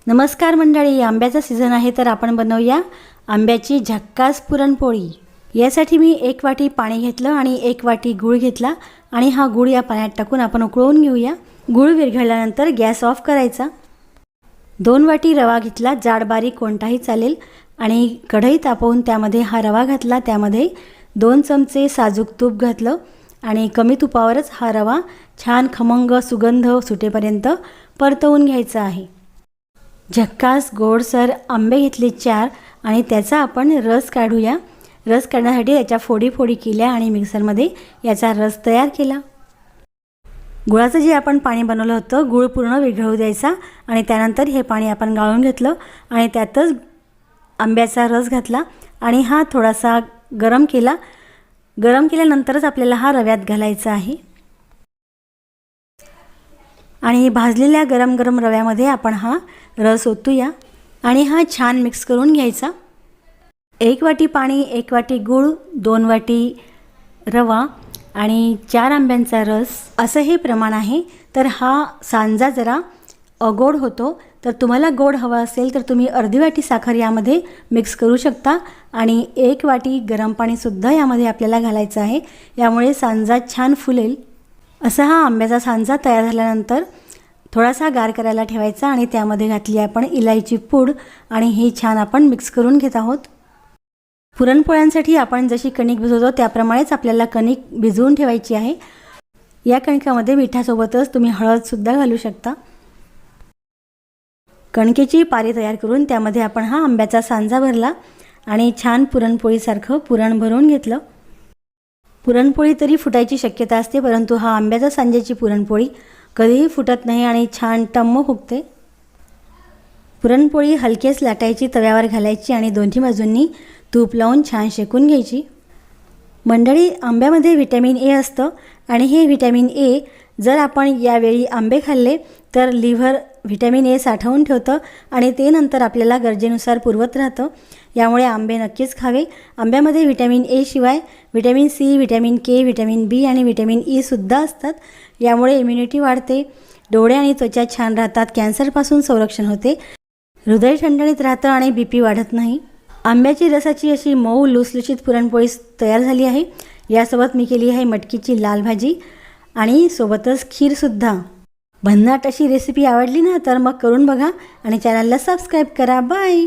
नमस्कार मंडळी, आंब्याचा सीझन आहे तर आपण बनवूया आंब्याची झक्कास पुरणपोळी। यासाठी मी 1 वाटी पाणी घेतलं आणि 1 वाटी गूळ घेतला आणि हा गूळ या पाण्यात टाकून आपण उकळवून घेऊया। गूळ विरघळल्यानंतर गॅस ऑफ करायचा। 2 वाटी रवा घेतला, जाड बारीक कोणताही चालेल, आणि कढई तापवून त्यामध्ये हा रवा घातला। त्यामध्ये 2 चमचे साजूक तूप घातलं आणि कमी तुपावरच हा रवा छान खमंग सुगंध सुटेपर्यंत परतवून घ्यायचा आहे। झक्कास गोडसर आंबे घेतले 4 आणि त्याचा आपण रस काढूया। रस काढण्यासाठी याच्या फोडी फोडी केल्या आणि मिक्सरमध्ये याचा रस तयार केला। गुळाचं जे आपण पाणी बनवलं होतं, गूळ पूर्ण विरघळू द्यायचा आणि त्यानंतर हे पाणी आपण गाळून घेतलं आणि त्यातच आंब्याचा रस घातला आणि हा थोडासा गरम केला। गरम केल्यानंतरच आपल्याला हा रव्यात घालायचा आहे आणि भाजलेल्या गरम गरम रव्यामध्ये आपण हा रस ओतूया आणि हा छान मिक्स करून घ्यायचा। 1 वाटी पाणी, 1 वाटी गूळ, 2 वाटी रवा आणि 4 आंब्यांचा रस असं हे प्रमाण आहे। तर हा सांजा जरा अगोड होतो, तर तुम्हाला गोड हवा असेल तर तुम्ही अर्धी वाटी साखर यामध्ये मिक्स करू शकता आणि 1 वाटी गरम पाणीसुद्धा यामध्ये आपल्याला घालायचं आहे। यामुळे सांजा छान फुलेल। असा हा आंब्याचा सांजा तयार झाल्यानंतर थोडासा गार करायला ठेवायचा आणि त्यामध्ये घातली आपण इलायची पूड आणि हे छान आपण मिक्स करून घेत आहोत। पुरणपोळ्यांसाठी आपण जशी कणिक भिजवतो त्याप्रमाणेच आपल्याला कणिक भिजवून ठेवायची आहे। या कणिकामध्ये मिठासोबतच तुम्ही हळदसुद्धा घालू शकता। कणकेची पारी तयार करून त्यामध्ये आपण हा आंब्याचा सांजा भरला आणि छान पुरणपोळीसारखं पुरण भरून घेतलं। पुरणपोळी तरी फुटायची शक्यता असते, परंतु हा आंब्याचा सांज्याची पुरणपोळी कधीही फुटत नाही आणि छान टम्म फुगते। पुरणपोळी हलकेच लाटायची, तव्यावर घालायची आणि दोन्ही बाजूंनी तूप लावून छान शेकून घ्यायची। मंडळी, आंब्यामध्ये व्हिटॅमिन ए असतं आणि हे व्हिटॅमिन ए जर आपण यावेळी आंबे खाल्ले तर लिव्हर व्हिटॅमिन ए साठवून ठेवतं आणि ते नंतर आपल्याला गरजेनुसार पुरवत राहतं। यामुळे आंबे नक्कीच खावे। आंब्यामध्ये व्हिटॅमिन ए शिवाय vitamin C, vitamin K, vitamin B आणि व्हिटॅमिन ई सुद्धा असतात। यामुळे इम्युनिटी वाढते, डोळे आणि त्वचा छान राहतात, कॅन्सरपासून संरक्षण होते, हृदय ठणठणीत राहतं आणि बीपी वाढत नाही। आंब्याची रसाची अशी मऊ लुसलुशीत पुरणपोळी तयार झाली आहे। यासोबत मी केली आहे मटकीची लाल भाजी आणि सोबतच खीरसुद्धा। भन्नाट अशी रेसिपी आवडली ना तर मग करून बघा आणि चॅनलला सबस्क्राईब करा। बाय।